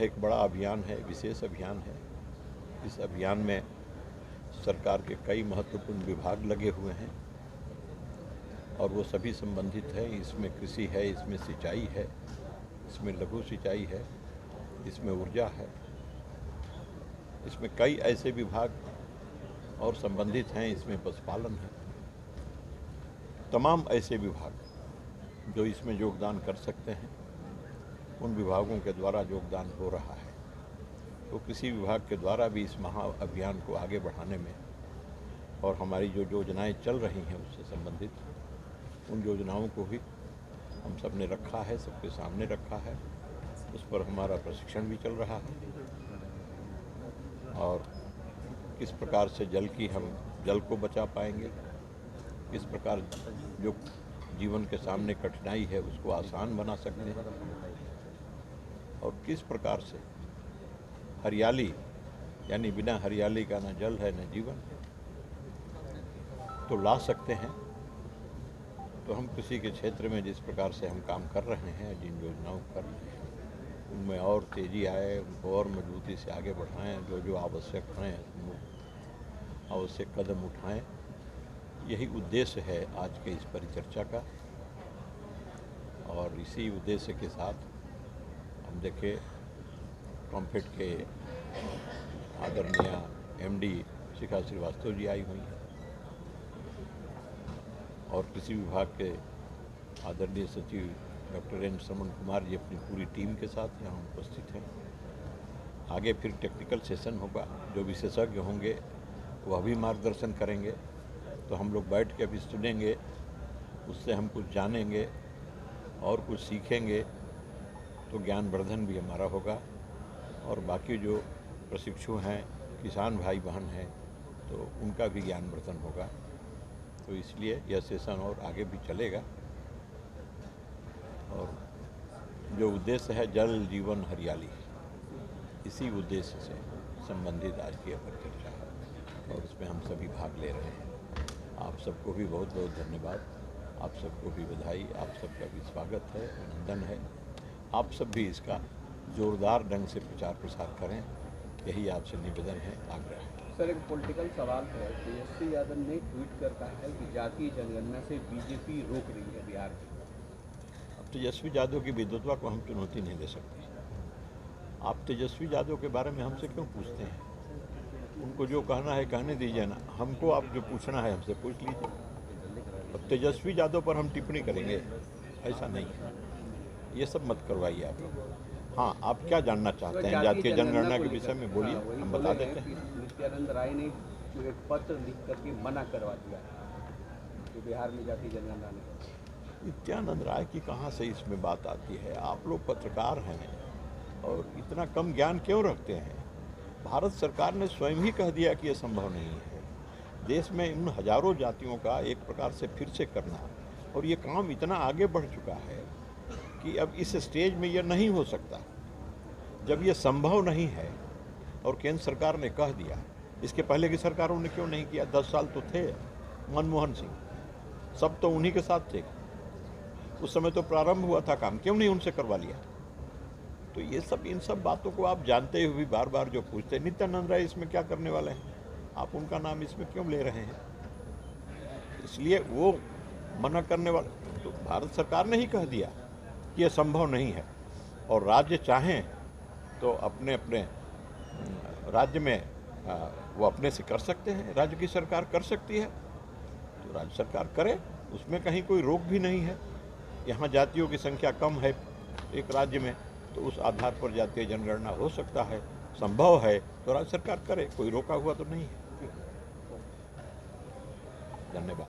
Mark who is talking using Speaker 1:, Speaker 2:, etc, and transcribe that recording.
Speaker 1: यह एक बड़ा अभियान है, विशेष अभियान है। इस अभियान में सरकार के कई महत्वपूर्ण विभाग लगे हुए हैं और वो सभी संबंधित हैं। इसमें कृषि है, इसमें सिंचाई है, इसमें लघु सिंचाई है, इसमें ऊर्जा है, इसमें कई ऐसे विभाग और संबंधित हैं, इसमें पशुपालन है। तमाम ऐसे विभाग जो इसमें योगदान कर सकते हैं, उन विभागों के द्वारा योगदान हो रहा है। तो कृषि विभाग के द्वारा भी इस महाअभियान को आगे बढ़ाने में और हमारी जो योजनाएं चल रही हैं उससे संबंधित उन योजनाओं को भी हम सब ने रखा है, सबके सामने रखा है। उस पर हमारा प्रशिक्षण भी चल रहा है और किस प्रकार से हम जल को बचा पाएंगे, किस प्रकार जो जीवन के सामने कठिनाई है उसको आसान बना सकते हैं और किस प्रकार से हरियाली, यानी बिना हरियाली का न जल है न जीवन है, तो ला सकते हैं। तो हम कृषि के क्षेत्र में जिस प्रकार से हम काम कर रहे हैं, जिन योजनाओं कर रहे हैं, उनमें और तेज़ी आए, उनको और मजबूती से आगे बढ़ाएं, जो आवश्यक हैं आवश्यक कदम उठाएं। यही उद्देश्य है आज के इस परिचर्चा का। और इसी उद्देश्य के साथ हम देखें कॉम्फेड के आदरणीय MD शिखा श्रीवास्तव जी आई हुई हैं और कृषि विभाग के आदरणीय सचिव डॉक्टर N श्रवण कुमार जी अपनी पूरी टीम के साथ यहाँ उपस्थित हैं। आगे फिर टेक्निकल सेशन होगा, जो विशेषज्ञ होंगे वह भी मार्गदर्शन करेंगे। तो हम लोग बैठ के अभी सुनेंगे, उससे हम कुछ जानेंगे और कुछ सीखेंगे, तो ज्ञानवर्धन भी हमारा होगा। और बाकी जो प्रशिक्षु हैं, किसान भाई बहन हैं, तो उनका भी ज्ञानवर्धन होगा। तो इसलिए यह सेशन और आगे भी चलेगा। और जो उद्देश्य है जल जीवन हरियाली, इसी उद्देश्य से संबंधित आज की परिचर्चा है और इसमें हम सभी भाग ले रहे हैं। आप सबको भी बहुत बहुत धन्यवाद, आप सबको भी बधाई, आप सबका भी स्वागत है, अभिनंदन है। आप सब भी इसका जोरदार ढंग से प्रचार प्रसार करें, यही आपसे निवेदन है, आग्रह है।
Speaker 2: सर, एक पॉलिटिकल सवाल है। तेजस्वी यादव ने ट्वीट कर कहा है कि जातीय जनगणना से बीजेपी रोक रही है बिहार में।
Speaker 1: अब तेजस्वी यादव की विद्वता को हम चुनौती नहीं दे सकते। आप तेजस्वी यादव के बारे में हमसे क्यों पूछते हैं? उनको जो कहना है कहने दीजिए ना, हमको आप जो पूछना है हमसे पूछ लीजिए। अब तेजस्वी यादव पर हम टिप्पणी करेंगे, ऐसा नहीं है। ये सब मत करवाइए आप लोग। हाँ, आप क्या जानना चाहते हैं जातीय जनगणना के विषय में? बोलिए, हम बता देते हैं।
Speaker 2: नित्यानंद राय ने एक पत्र लिख करके मना करवा दिया कि बिहार में जातीय जनगणना नहीं।
Speaker 1: नित्यानंद राय की कहाँ से इसमें बात आती है? आप लोग पत्रकार हैं और इतना कम ज्ञान क्यों रखते हैं? भारत सरकार ने स्वयं ही कह दिया कि यह संभव नहीं है। देश में इन हजारों जातियों का एक प्रकार से फिर से करना, और ये काम इतना आगे बढ़ चुका है कि अब इस स्टेज में यह नहीं हो सकता। जब यह संभव नहीं है और केंद्र सरकार ने कह दिया, इसके पहले की सरकारों ने क्यों नहीं किया? 10 साल तो थे मनमोहन सिंह, सब तो उन्हीं के साथ थे। उस समय तो प्रारंभ हुआ था काम, क्यों नहीं उनसे करवा लिया? तो ये सब, इन सब बातों को आप जानते हुए भी बार बार जो पूछते हैं, नित्यानंद राय इसमें क्या करने वाले हैं? आप उनका नाम इसमें क्यों ले रहे हैं? इसलिए वो मना करने वाले, तो भारत सरकार ने ही कह दिया कि यह संभव नहीं है। और राज्य चाहें तो अपने अपने राज्य में वो अपने से कर सकते हैं, राज्य की सरकार कर सकती है तो राज्य सरकार करे, उसमें कहीं कोई रोक भी नहीं है। यहाँ जातियों की संख्या कम है एक राज्य में, तो उस आधार पर जातीय जनगणना हो सकता है, संभव है तो राज्य सरकार करे, कोई रोका हुआ तो नहीं है। धन्यवाद।